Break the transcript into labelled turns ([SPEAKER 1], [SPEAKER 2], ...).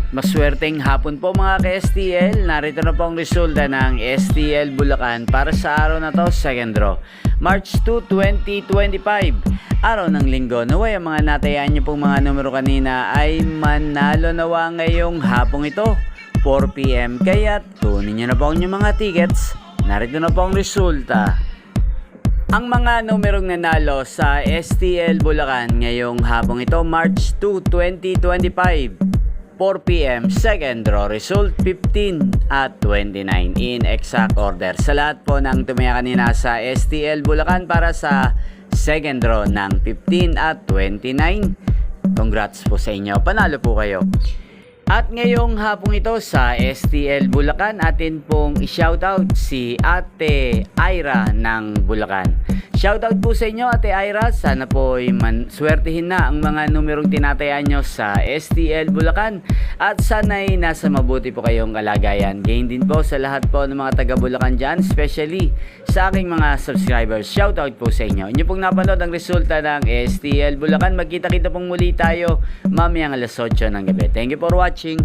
[SPEAKER 1] Maswerteng hapon po mga ka-STL. Narito na po ang resulta ng STL Bulacan para sa araw na to, second draw. March 2, 2025. Araw ng linggo. Naway ang mga natayaan niyo pong mga numero kanina ay manalo nawa ngayong hapong ito, 4 PM. Kaya tunin niyo na po ang inyong mga tickets. Narito na po ang resulta. Ang mga numerong nanalo sa STL Bulacan ngayong hapong ito, March 2, 2025. 4 PM, second draw, result 15 at 29 in exact order. Sa lahat po ng tumaya kanina sa STL Bulacan para sa second draw ng 15 at 29, congrats po sa inyo, panalo po kayo. At ngayong hapong ito sa STL Bulacan, atin pong i-shoutout si Ate Ira ng Bulacan. Shoutout po sa inyo, Ate Ira. Sana po ay swertihin na ang mga numerong tinatayaan nyo sa STL Bulacan. At sana'y nasa mabuti po kayong kalagayan. Gain din po sa lahat po ng mga taga Bulacan dyan, especially sa aking mga subscribers. Shoutout po sa inyo. Inyo pong napanood ang resulta ng STL Bulacan. Magkita-kita pong muli tayo mamayang alas 8 ng gabi. Thank you for watching.